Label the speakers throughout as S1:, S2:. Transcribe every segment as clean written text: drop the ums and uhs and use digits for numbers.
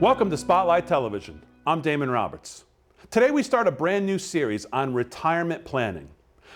S1: Welcome to Spotlight Television. I'm Damon Roberts. Today we start a brand new series on retirement planning.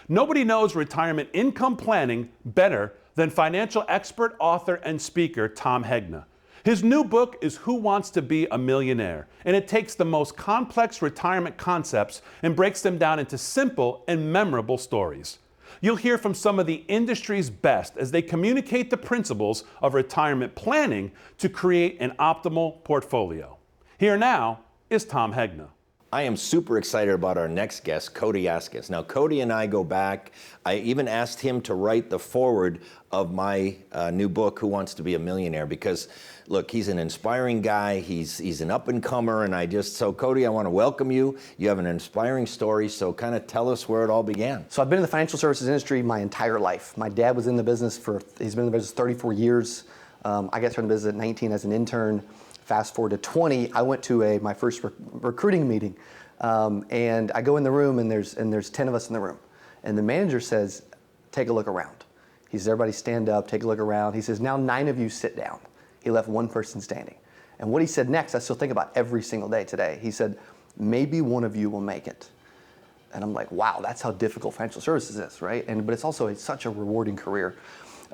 S1: Nobody knows retirement income planning better than financial expert, author, and speaker Tom Hegna. His new book is Who Wants to Be a Millionaire? And it takes the most complex retirement concepts and breaks them down into simple and memorable stories. You'll hear from some of the industry's best as they communicate the principles of retirement planning to create an optimal portfolio. Here now is Tom Hegna.
S2: I am super excited about our next guest, Cody Askins. Now, Cody and I go back. I even asked him to write the foreword of my new book, Who Wants to Be a Millionaire? Because, look, he's an inspiring guy. He's an up-and-comer, and so Cody, I want to welcome you. You have an inspiring story, so kind of tell us where it all began.
S3: So I've been in the financial services industry my entire life. My dad was in the business he's been in the business 34 years. I got started in the business at 19 as an intern. Fast forward to 20, I went to my first recruiting meeting, and I go in the room, and there's 10 of us in the room, and the manager says, "Take a look around." He says, "Everybody stand up, take a look around." He says, "Now 9 of you sit down." He left one person standing, and what he said next, I still think about every single day today. He said, "Maybe one of you will make it." And I'm like, wow, that's how difficult financial services is, right? But it's such a rewarding career.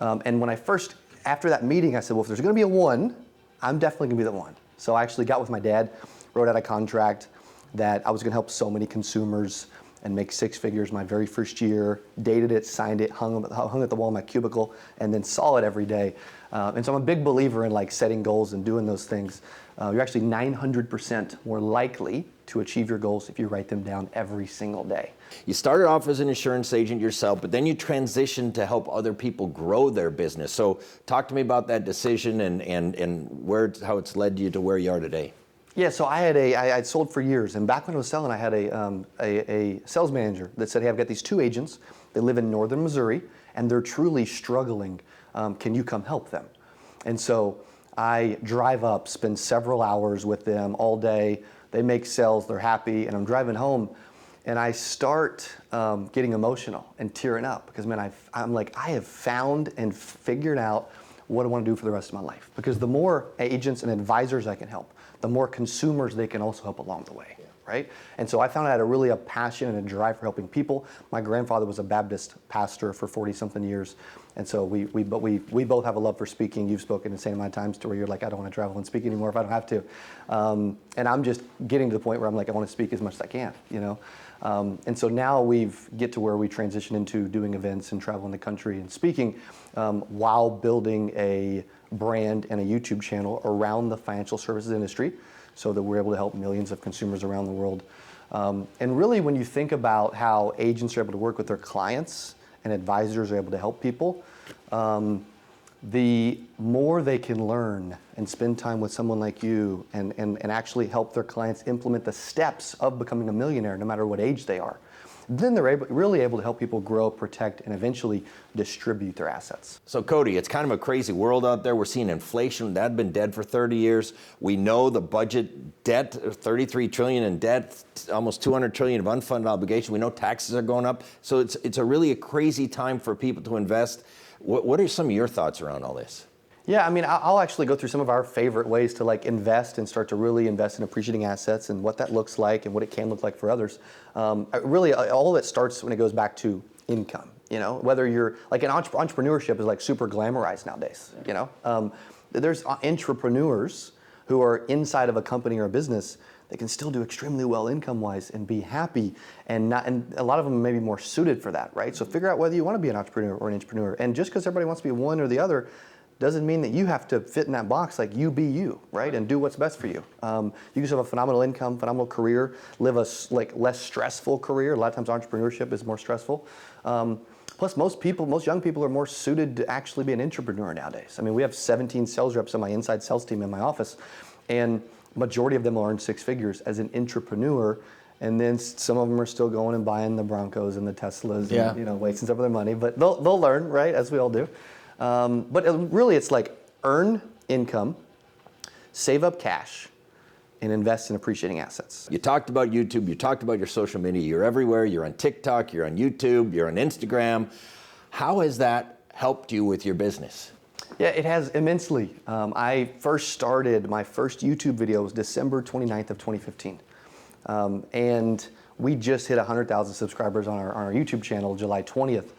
S3: And when after that meeting, I said, well, if there's going to be a one, I'm definitely going to be the one. So I actually got with my dad, wrote out a contract that I was going to help so many consumers and make 6 figures my very first year, dated it, signed it, hung at the wall in my cubicle, and then saw it every day. And so I'm a big believer in setting goals and doing those things. You're actually 900% more likely to achieve your goals if you write them down every single day.
S2: You started off as an insurance agent yourself, but then you transitioned to help other people grow their business. So talk to me about that decision and how it's led you to where you are today.
S3: Yeah, so I'd sold for years, and back when I was selling, I had a sales manager that said, "Hey, I've got these 2 agents. They live in northern Missouri, and they're truly struggling. Can you come help them?" And so I drive up, spend several hours with them all day. They make sales, they're happy, and I'm driving home, and I start getting emotional and tearing up because, man, I'm like, I have found and figured out what I want to do for the rest of my life. Because the more agents and advisors I can help, the more consumers they can also help along the way, right? And so I found I had a passion and a drive for helping people. My grandfather was a Baptist pastor for 40-something years, and so we both have a love for speaking. You've spoken the same amount of times to where you're like, I don't want to travel and speak anymore if I don't have to. And I'm just getting to the point where I'm like, I want to speak as much as I can, you know? And so now get to where we transition into doing events and traveling the country and speaking while building a brand and a YouTube channel around the financial services industry so that we're able to help millions of consumers around the world. And really, when you think about how agents are able to work with their clients and advisors are able to help people, the more they can learn and spend time with someone like you and actually help their clients implement the steps of becoming a millionaire, no matter what age they are, then they're really able to help people grow, protect, and eventually distribute their assets.
S2: So Cody, it's kind of a crazy world out there. We're seeing inflation that had been dead for 30 years. We know the budget debt, 33 trillion in debt, almost 200 trillion of unfunded obligation. We know taxes are going up. So it's a crazy time for people to invest. What are some of your thoughts around all this?
S3: Yeah, I mean, I'll actually go through some of our favorite ways to invest and start to really invest in appreciating assets and what that looks like and what it can look like for others. Really, all of it starts when it goes back to income. You know, whether you're entrepreneurship is super glamorized nowadays. You know, there's entrepreneurs who are inside of a company or a business that can still do extremely well income-wise and be happy, and a lot of them may be more suited for that, right? So figure out whether you want to be an entrepreneur or an entrepreneur, and just because everybody wants to be one or the other doesn't mean that you have to fit in that box. You be you, right? And do what's best for you. You can just have a phenomenal income, phenomenal career, live a less stressful career. A lot of times entrepreneurship is more stressful. Plus most young people are more suited to actually be an entrepreneur nowadays. I mean, we have 17 sales reps on my inside sales team in my office, and majority of them will earn 6 figures as an entrepreneur. And then some of them are still going and buying the Broncos and the Teslas and wasting some of their money, but they'll learn, right? As we all do. But really, it's earn income, save up cash, and invest in appreciating assets.
S2: You talked about YouTube, you talked about your social media, you're everywhere, you're on TikTok, you're on YouTube, you're on Instagram. How has that helped you with your business?
S3: Yeah, it has immensely. I first started, my first YouTube video was December 29th of 2015. And we just hit 100,000 subscribers on our YouTube channel July 20th.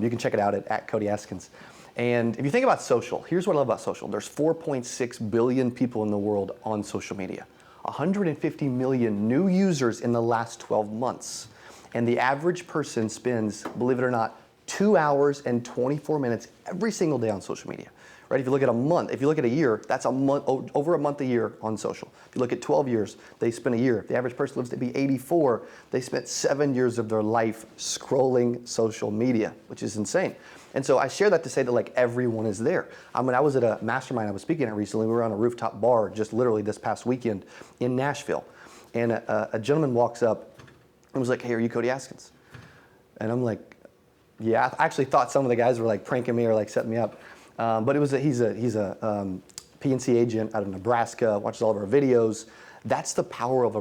S3: You can check it out at Cody Askins. And if you think about social, here's what I love about social. There's 4.6 billion people in the world on social media. 150 million new users in the last 12 months. And the average person spends, believe it or not, 2 hours and 24 minutes every single day on social media. Right? If you look at a month, if you look at a year, that's a month, over a month a year on social. If you look at 12 years, they spend a year. If the average person lives to be 84, they spent 7 years of their life scrolling social media, which is insane. And so I share that to say that like everyone is there. I mean, I was at a mastermind I was speaking at recently. We were on a rooftop bar just literally this past weekend in Nashville. And a gentleman walks up and was like, "Hey, are you Cody Askins?" And I'm like, "Yeah." I actually thought some of the guys were like pranking me or like setting me up. But he's a PNC agent out of Nebraska, watches all of our videos. That's the power of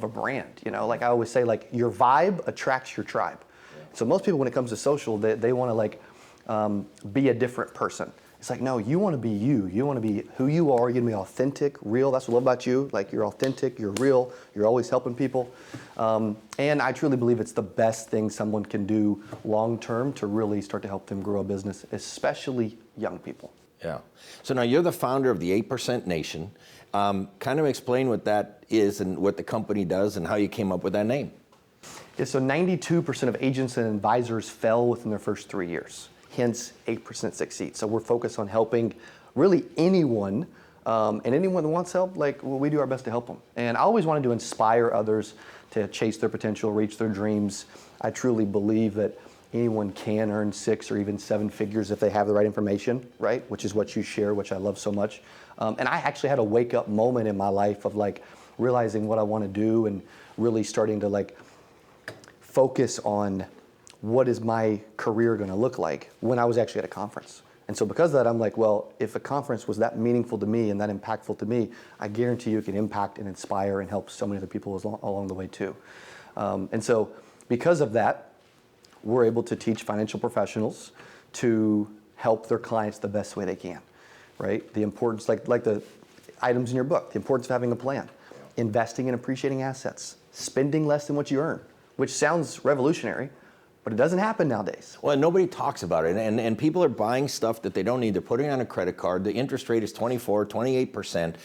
S3: a brand. You know, like I always say, like your vibe attracts your tribe. Yeah. So most people, when it comes to social, they want to like be a different person. It's like, no, you want to be you. You want to be who you are. You're going to be authentic, real. That's what I love about you. Like you're authentic, you're real, you're always helping people. And I truly believe it's the best thing someone can do long term to really start to help them grow a business, especially young people.
S2: Yeah. So now you're the founder of the 8% Nation. Kind of explain what that is and what the company does and how you came up with that name.
S3: Yeah, so 92% of agents and advisors fail within their first 3 years. Hence, 8% succeed. So we're focused on helping really anyone, and anyone that wants help, like we do our best to help them. And I always wanted to inspire others to chase their potential, reach their dreams. I truly believe that anyone can earn 6 or even 7 figures if they have the right information, right? Which is what you share, which I love so much. And I actually had a wake up moment in my life of like realizing what I want to do and really starting to like focus on what is my career going to look like when I was actually at a conference. And so because of that, I'm like, well, if a conference was that meaningful to me and that impactful to me, I guarantee you it can impact and inspire and help so many other people along the way too. And so because of that, we're able to teach financial professionals to help their clients the best way they can, right? The importance, like the items in your book, the importance of having a plan, investing in appreciating assets, spending less than what you earn, which sounds revolutionary, but it doesn't happen nowadays.
S2: Well, nobody talks about it, and people are buying stuff that they don't need. They're putting it on a credit card. The interest rate is 24, 28%.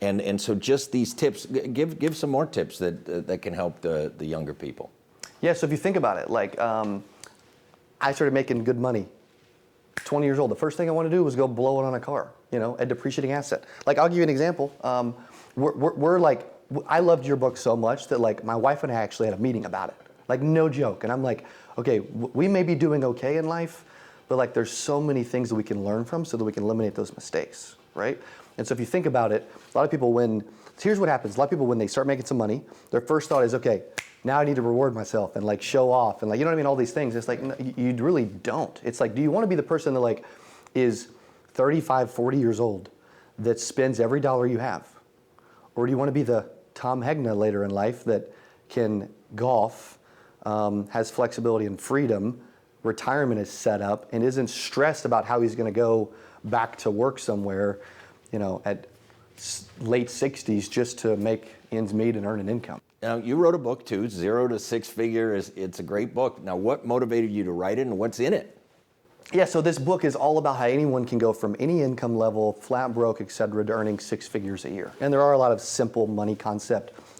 S2: And so just these tips, give some more tips that can help the younger people.
S3: Yeah, so if you think about it, like I started making good money 20 years old. The first thing I want to do was go blow it on a car, you know, a depreciating asset. Like I'll give you an example. We're like, I loved your book so much that like my wife and I actually had a meeting about it. Like no joke. And I'm like, okay, we may be doing okay in life, but like there's so many things that we can learn from so that we can eliminate those mistakes, right? And so if you think about it, a lot of people here's what happens. A lot of people when they start making some money, their first thought is, okay, now I need to reward myself and like show off and like, you know what I mean? All these things. It's like, no, you really don't. It's like, do you want to be the person that like is 35, 40 years old that spends every dollar you have? Or do you want to be the Tom Hegna later in life that can golf, has flexibility and freedom, retirement is set up, and isn't stressed about how he's going to go back to work somewhere, you know, at late 60s just to make ends meet and earn an income.
S2: Now, you wrote a book too, 0 to 6 Figure. It's a great book. Now, what motivated you to write it and what's in it?
S3: Yeah, so this book is all about how anyone can go from any income level, flat broke, et cetera, to earning 6 figures a year. And there are a lot of simple money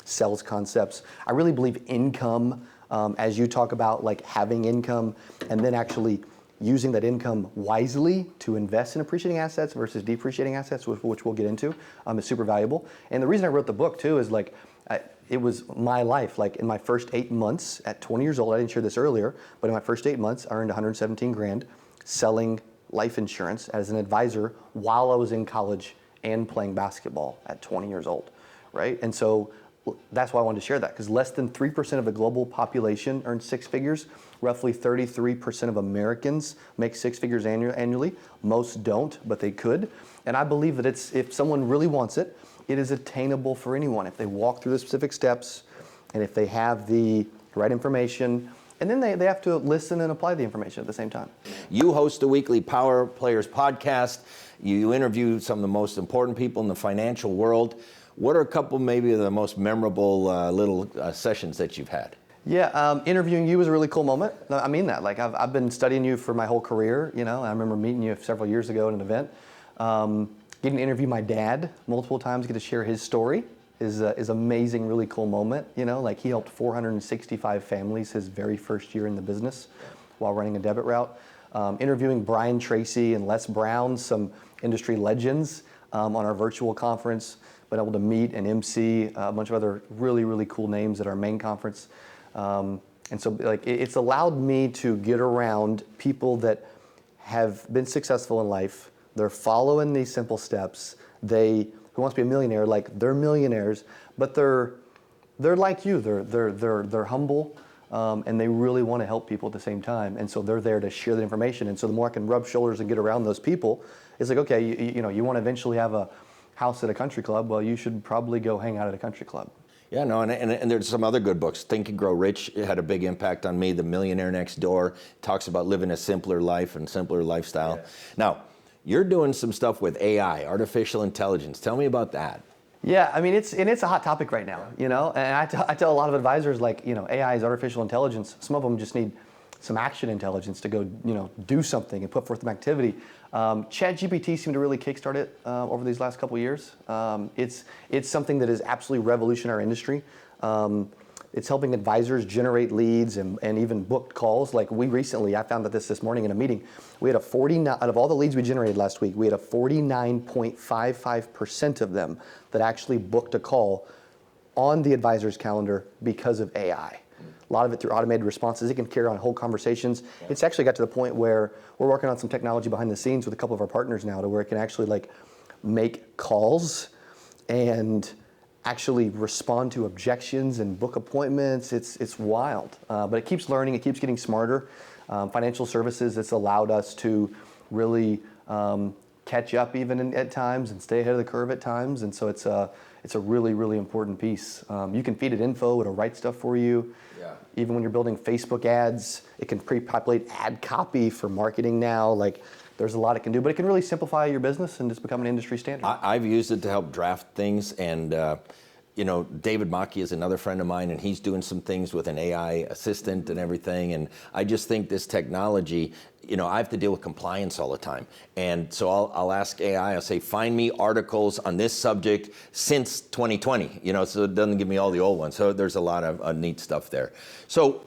S3: sales concepts. I really believe income, as you talk about like having income and then actually using that income wisely to invest in appreciating assets versus depreciating assets, which we'll get into, is super valuable. And the reason I wrote the book too is like, it was my life. Like in my first 8 months at 20 years old, I didn't share this earlier, but in my first 8 months, I earned 117 grand selling life insurance as an advisor while I was in college and playing basketball at 20 years old, right? And so that's why I wanted to share that, because less than 3% of the global population earns 6 figures. Roughly 33% of Americans make 6 figures annually. Most don't, but they could. And I believe that if someone really wants it, it is attainable for anyone if they walk through the specific steps and if they have the right information And then they have to listen and apply the information at the same time.
S2: You host a weekly Power Players podcast. You interview some of the most important people in the financial world. What are a couple maybe of the most memorable little sessions that you've had?
S3: Yeah, interviewing you was a really cool moment. I mean that. Like I've been studying you for my whole career. You know, I remember meeting you several years ago at an event. Getting to interview my dad multiple times, get to share his story is amazing, really cool moment. You know, like he helped 465 families his very first year in the business while running a debit route. Interviewing Brian Tracy and Les Brown, some industry legends, on our virtual conference. Been able to meet and MC a bunch of other really, really cool names at our main conference. And so like it's allowed me to get around people that have been successful in life. They're following these simple steps. Who wants to be a millionaire, like they're millionaires, but they're like you. They're humble, and they really want to help people at the same time. And so they're there to share the information. And so the more I can rub shoulders and get around those people, it's like, okay, you know, you want to eventually have a house at a country club. Well, you should probably go hang out at a country club.
S2: Yeah, no, and there's some other good books. Think and Grow Rich, it had a big impact on me. The Millionaire Next Door talks about living a simpler life and simpler lifestyle. Yeah. Now, you're doing some stuff with AI, artificial intelligence. Tell me about that.
S3: Yeah, I mean, it's a hot topic right now, you know, and I tell a lot of advisors, like, you know, AI is artificial intelligence. Some of them just need some action intelligence to go, you know, do something and put forth some activity. ChatGPT seemed to really kickstart it over these last couple of years. It's something that has absolutely revolutionized our industry. It's helping advisors generate leads and even booked calls. Like I found out this morning in a meeting, we had a 49, out of all the leads we generated last week, we had a 49.55% of them that actually booked a call on the advisor's calendar because of AI. A lot of it through automated responses. It can carry on whole conversations. Yeah. It's actually got to the point where we're working on some technology behind the scenes with a couple of our partners now to where it can actually like make calls and actually respond to objections and book appointments. It's wild, but it keeps learning. It keeps getting smarter. Financial services, it's allowed us to really catch up even at times and stay ahead of the curve at times. And so it's a really, really important piece. You can feed it info. It'll write stuff for you. Yeah. Even when you're building Facebook ads, it can pre-populate ad copy for marketing now. Like, there's a lot it can do, but it can really simplify your business and just become an industry standard.
S2: I've used it to help draft things, and you know, David Maki is another friend of mine, and he's doing some things with an AI assistant and everything. And I just think this technology, you know, I have to deal with compliance all the time. And so I'll ask AI, I'll say, find me articles on this subject since 2020, you know, so it doesn't give me all the old ones. So there's a lot of neat stuff there. So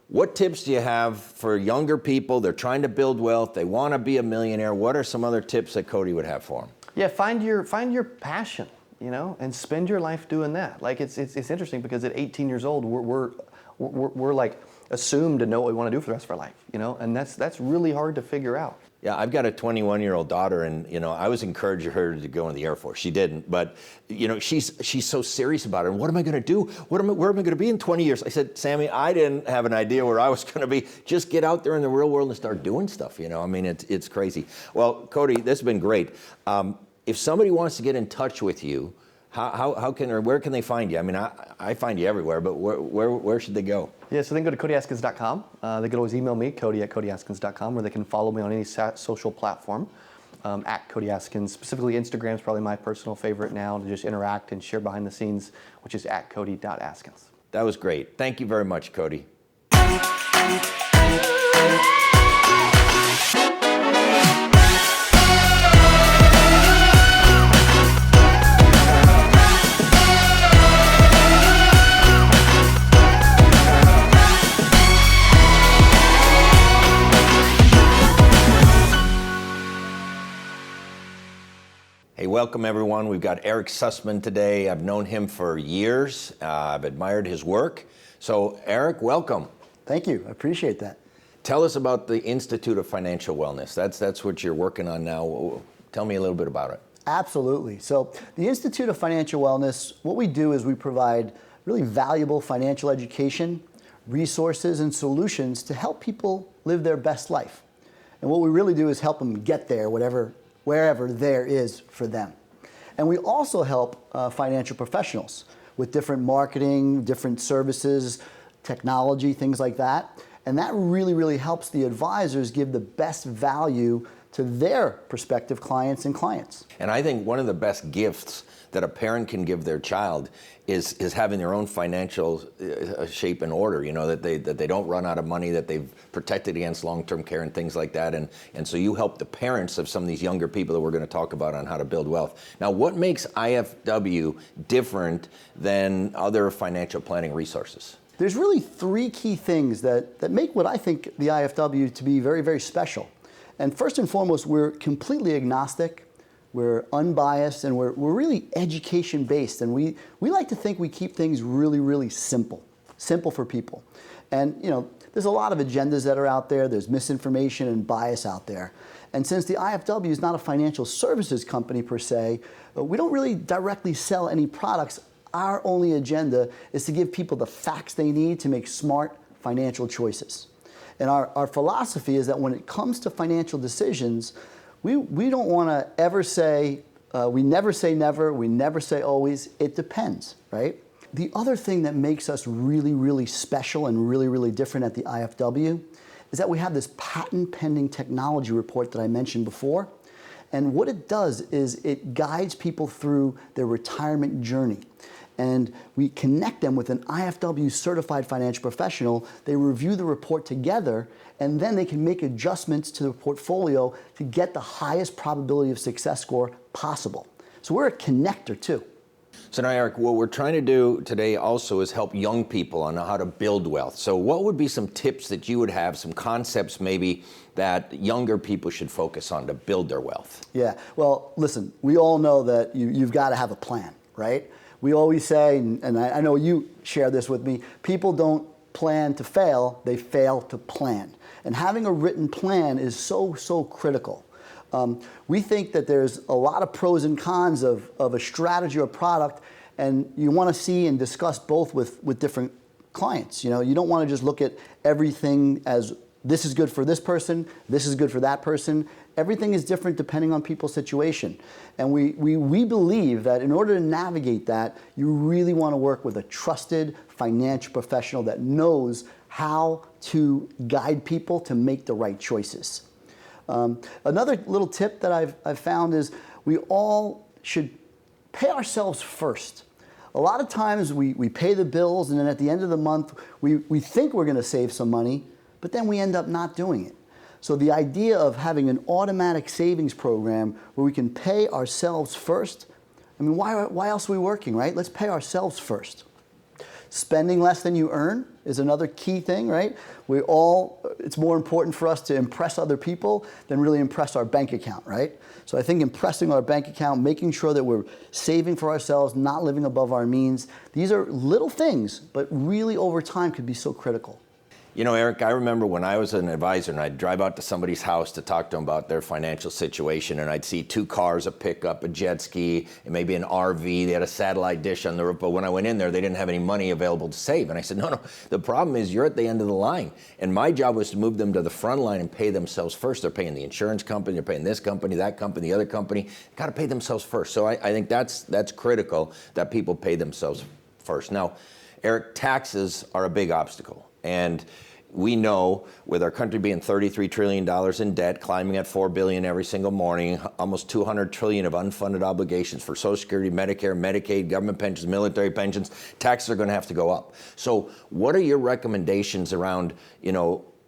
S2: what tips do you have for younger people? They're trying to build wealth. They want to be a millionaire. What are some other tips that Cody would have for them?
S3: Yeah, find your passion, you know, and spend your life doing that. Like it's interesting because at 18 years old, we're like assumed to know what we want to do for the rest of our life, you know, and that's really hard to figure out.
S2: Yeah, I've got a 21-year-old daughter, and you know, I was encouraging her to go in the Air Force. She didn't, but you know, she's so serious about it. And what am I going to do? Where am I going to be in 20 years? I said, Sammy, I didn't have an idea where I was going to be. Just get out there in the real world and start doing stuff. You know, I mean, it's crazy. Well, Cody, this has been great. If somebody wants to get in touch with you, where can they find you? I mean, I find you everywhere, but where should they go?
S3: Yeah, so they can go to CodyAskins.com. They can always email me, Cody@CodyAskins.com, or they can follow me on any social platform at Cody Askins. Specifically, Instagram is probably my personal favorite now to just interact and share behind the scenes, which is at Cody.Askins.
S2: That was great. Thank you very much, Cody. Hey, welcome everyone. We've got Erik Sussman today. I've known him for years. I've admired his work. So Erik, welcome.
S4: Thank you, I appreciate that.
S2: Tell us about the Institute of Financial Wellness. That's what you're working on now. Tell me a little bit about it.
S4: Absolutely. So the Institute of Financial Wellness, what we do is we provide really valuable financial education, resources, and solutions to help people live their best life. And what we really do is help them get there, wherever there is for them. And we also help financial professionals with different marketing, different services, technology, things like that. And that really, really helps the advisors give the best value to their prospective clients and clients.
S2: And I think one of the best gifts that a parent can give their child is having their own financial shape and order, that they don't run out of money, that they've protected against long-term care and things like that. And so you help the parents of some of these younger people that we're going to talk about on how to build wealth. Now, what makes IFW different than other financial planning resources?
S4: There's really three key things that make what I think the IFW to be very, very special. And first and foremost, we're completely agnostic. We're unbiased, and we're really education-based, and we like to think we keep things really, really simple for people. And there's a lot of agendas that are out there. There's misinformation and bias out there. And since the IFW is not a financial services company per se, we don't really directly sell any products. Our only agenda is to give people the facts they need to make smart financial choices. And our philosophy is that when it comes to financial decisions, we don't want to ever say, we never say never, we never say always, it depends, right? The other thing that makes us really, really special and really, really different at the IFW is that we have this patent pending technology report that I mentioned before. And what it does is it guides people through their retirement journey. And we connect them with an IFW certified financial professional. They review the report together, and then they can make adjustments to the portfolio to get the highest probability of success score possible. So we're a connector too.
S2: So now, Erik, what we're trying to do today also is help young people on how to build wealth. So what would be some tips that you would have, some concepts maybe that younger people should focus on to build their wealth?
S4: Yeah, well, listen, we all know that you've got to have a plan, right? We always say, and I know you share this with me, people don't plan to fail, they fail to plan. And having a written plan is so, so critical. We think that there's a lot of pros and cons of a strategy or product, and you want to see and discuss both with different clients. You don't want to just look at everything as this is good for this person, this is good for that person. Everything is different depending on people's situation. And we believe that in order to navigate that, you really want to work with a trusted financial professional that knows how to guide people to make the right choices. Another little tip that I've found is we all should pay ourselves first. A lot of times we pay the bills, and then at the end of the month, we think we're going to save some money, but then we end up not doing it. So the idea of having an automatic savings program where we can pay ourselves first, I mean, why else are we working, right? Let's pay ourselves first. Spending less than you earn is another key thing, right? It's more important for us to impress other people than really impress our bank account, right? So I think impressing our bank account, making sure that we're saving for ourselves, not living above our means, these are little things, but really over time could be so critical.
S2: Erik, I remember when I was an advisor and I'd drive out to somebody's house to talk to them about their financial situation, and I'd see 2 cars, a pickup, a jet ski, and maybe an RV. They had a satellite dish on the roof, but when I went in there, they didn't have any money available to save. And I said, no, the problem is you're at the end of the line. And my job was to move them to the front line and pay themselves first. They're paying the insurance company, they're paying this company, that company, the other company. Got to pay themselves first. So I think that's critical, that people pay themselves first. Now, Erik, taxes are a big obstacle. And we know, with our country being $33 trillion in debt, climbing at $4 billion every single morning, almost $200 trillion of unfunded obligations for Social Security, Medicare, Medicaid, government pensions, military pensions, taxes are going to have to go up. So what are your recommendations around,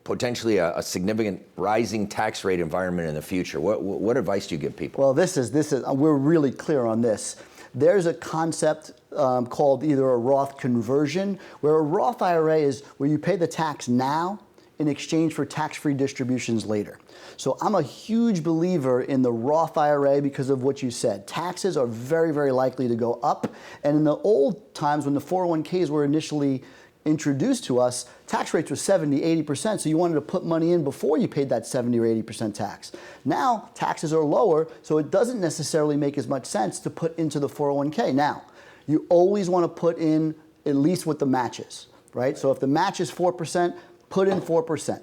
S2: potentially a significant rising tax rate environment in the future? What advice do you give people?
S4: Well, this is we're really clear on this. There's a concept called either a Roth conversion, where a Roth IRA is where you pay the tax now in exchange for tax-free distributions later. So I'm a huge believer in the Roth IRA because of what you said. Taxes are very, very likely to go up. And in the old times when the 401ks were initially introduced to us, tax rates were 70, 80%, so you wanted to put money in before you paid that 70 or 80% tax. Now, taxes are lower, so it doesn't necessarily make as much sense to put into the 401k. Now, you always want to put in at least what the match is, right? So if the match is 4%, put in 4%.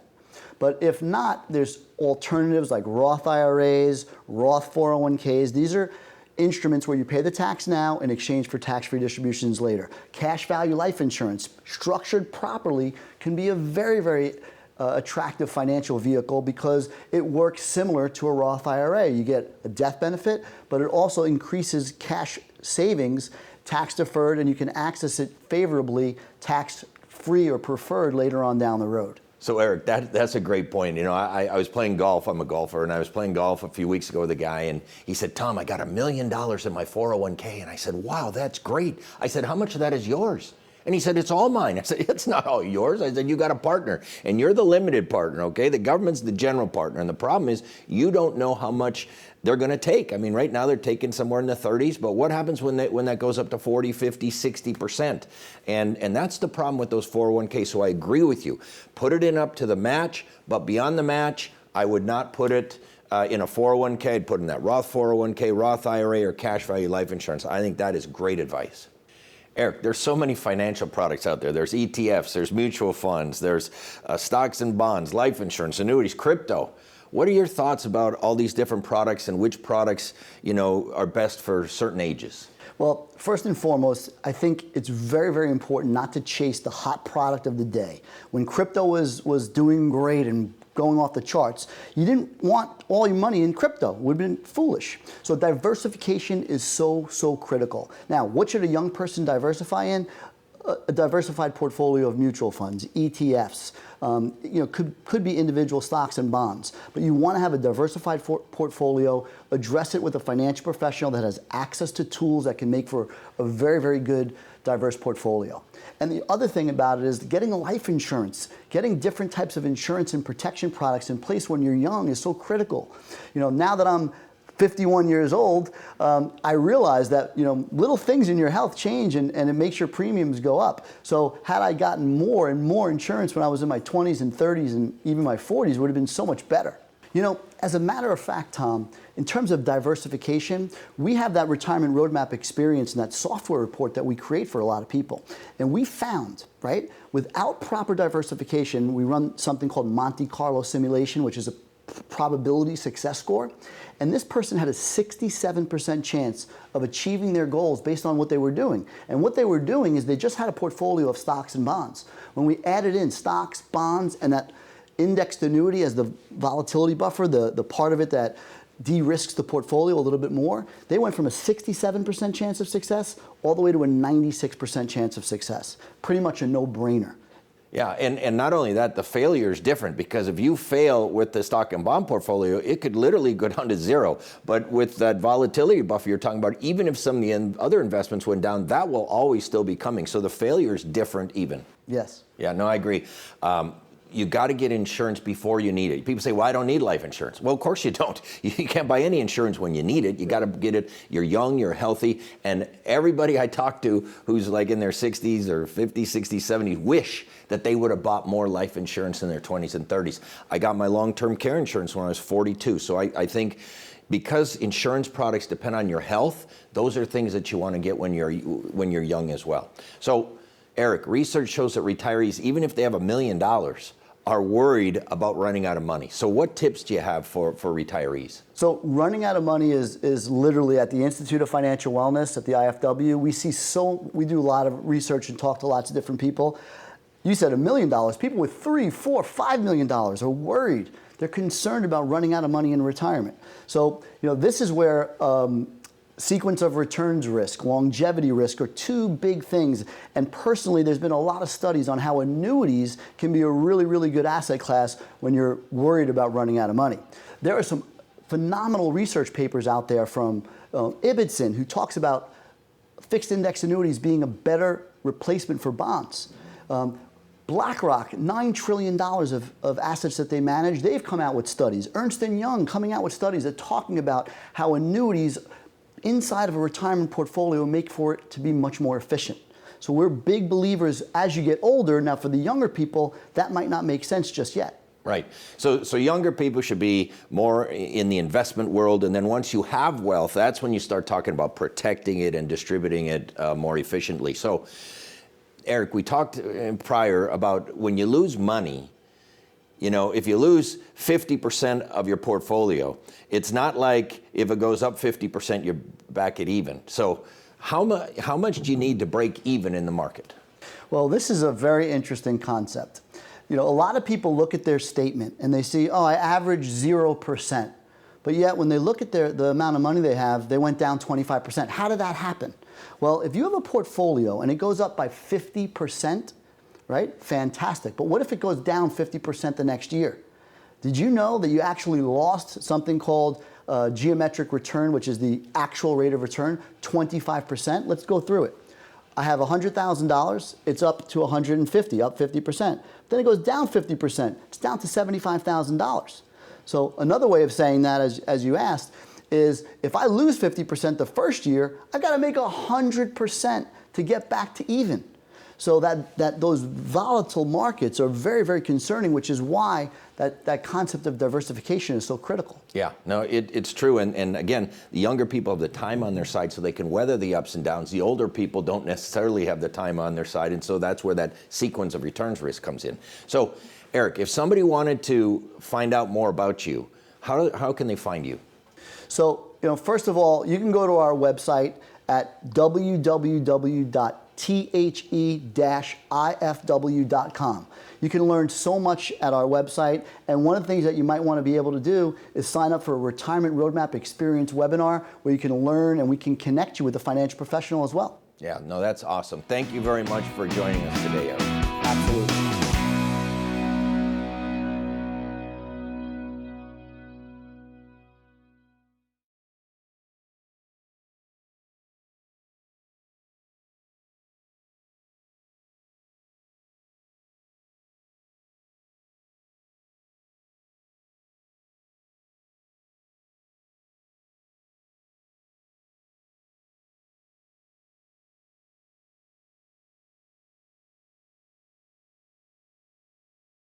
S4: But if not, there's alternatives like Roth IRAs, Roth 401ks. These are instruments where you pay the tax now in exchange for tax-free distributions later. Cash value life insurance, structured properly, can be a very, very attractive financial vehicle because it works similar to a Roth IRA. You get a death benefit, but it also increases cash savings, tax deferred, and you can access it favorably, tax-free or preferred later on down the road.
S2: So Erik, that's a great point. You know, I was playing golf. I'm a golfer, and I was playing golf a few weeks ago with a guy, and he said, "Tom, I got $1 million in my 401k." And I said, "Wow, that's great." I said, "How much of that is yours?" And he said, "It's all mine." I said, "It's not all yours." I said, "You got a partner, and you're the limited partner, okay? The government's the general partner, and the problem is you don't know how much they're going to take. I mean, right now they're taking somewhere in the 30s, but what happens when that goes up to 40, 50, 60%? And that's the problem with those 401k. So I agree with you. Put it in up to the match, but beyond the match, I would not put it in a 401k. I'd put in that Roth 401k, Roth IRA, or cash value life insurance. I think that is great advice. Erik, there's so many financial products out there. There's ETFs, there's mutual funds, there's stocks and bonds, life insurance, annuities, crypto. What are your thoughts about all these different products and which products, you know, are best for certain ages?
S4: Well, first and foremost, I think it's very, very important not to chase the hot product of the day. When crypto was doing great and going off the charts, you didn't want all your money in crypto. It would have been foolish. So diversification is so, so critical. Now, what should a young person diversify in? A diversified portfolio of mutual funds, ETFs, could be individual stocks and bonds. But you want to have a diversified portfolio, address it with a financial professional that has access to tools that can make for a very, very good diverse portfolio. And the other thing about it is getting life insurance, getting different types of insurance and protection products in place when you're young is so critical. You know, now that I'm 51 years old, I realize that, you know, little things in your health change and it makes your premiums go up. So had I gotten more and more insurance when I was in my 20s and 30s and even my 40s, it would have been so much better. You know, as a matter of fact, Tom, in terms of diversification, we have that retirement roadmap experience and that software report that we create for a lot of people. And we found, right, without proper diversification, we run something called Monte Carlo simulation, which is a probability success score. And this person had a 67% chance of achieving their goals based on what they were doing. And what they were doing is they just had a portfolio of stocks and bonds. When we added in stocks, bonds, and that indexed annuity as the volatility buffer, the part of it that de-risks the portfolio a little bit more, they went from a 67% chance of success all the way to a 96% chance of success. Pretty much a no-brainer.
S2: Yeah, and not only that, the failure is different because if you fail with the stock and bond portfolio, it could literally go down to zero. But with that volatility buffer you're talking about, even if some of the other investments went down, that will always still be coming. So the failure is different even.
S4: Yes.
S2: Yeah, no, I agree. You got to get insurance before you need it. People say, well, I don't need life insurance. Well, of course you don't. You can't buy any insurance when you need it. You got to get it. You're young, you're healthy. And everybody I talk to who's like in their 60s or 50s, 60s, 70s wish that they would have bought more life insurance in their 20s and 30s. I got my long-term care insurance when I was 42. So I think because insurance products depend on your health, those are things that you want to get when you're young as well. So Erik, research shows that retirees, even if they have $1 million, are worried about running out of money. So what tips do you have for retirees?
S4: So running out of money is literally at the Institute of Financial Wellness at the IFW. We do a lot of research and talk to lots of different people. You said $1 million. People with $3, $4, $5 million are worried. They're concerned about running out of money in retirement. So, you know, this is where sequence of returns risk, longevity risk are two big things. And personally, there's been a lot of studies on how annuities can be a really, really good asset class when you're worried about running out of money. There are some phenomenal research papers out there from Ibbotson, who talks about fixed index annuities being a better replacement for bonds. BlackRock, $9 trillion of assets that they manage, they've come out with studies. Ernst & Young coming out with studies that talking about how annuities inside of a retirement portfolio make for it to be much more efficient. So we're big believers as you get older. Now for the younger people, that might not make sense just yet.
S2: Right. So younger people should be more in the investment world, and then once you have wealth, that's when you start talking about protecting it and distributing it more efficiently. So Erik, we talked prior about when you lose money, You know, if you lose 50% of your portfolio, it's not like if it goes up 50%, you're back at even. So how much do you need to break even in the market?
S4: Well, this is a very interesting concept. You know, a lot of people look at their statement and they see, oh, I average 0%. But yet when they look at the amount of money they have, they went down 25%. How did that happen? Well, if you have a portfolio and it goes up by 50%, right? Fantastic. But what if it goes down 50% the next year? Did you know that you actually lost something called geometric return, which is the actual rate of return, 25%? Let's go through it. I have $100,000, it's up to 150, up 50%. Then it goes down 50%, it's down to $75,000. So another way of saying that, as you asked, is if I lose 50% the first year, I've got to make 100% to get back to even. So that those volatile markets are very, very concerning, which is why that concept of diversification is so critical.
S2: Yeah, no, it's true. And again, the younger people have the time on their side so they can weather the ups and downs. The older people don't necessarily have the time on their side, and so that's where that sequence of returns risk comes in. So, Erik, if somebody wanted to find out more about you, how can they find you?
S4: So, you know, first of all, you can go to our website at www.the-ifw.com. You can learn so much at our website, and one of the things that you might want to be able to do is sign up for a Retirement Roadmap Experience webinar where you can learn and we can connect you with a financial professional as well.
S2: Yeah, no, that's awesome. Thank you very much for joining us today, Erik.
S4: Absolutely.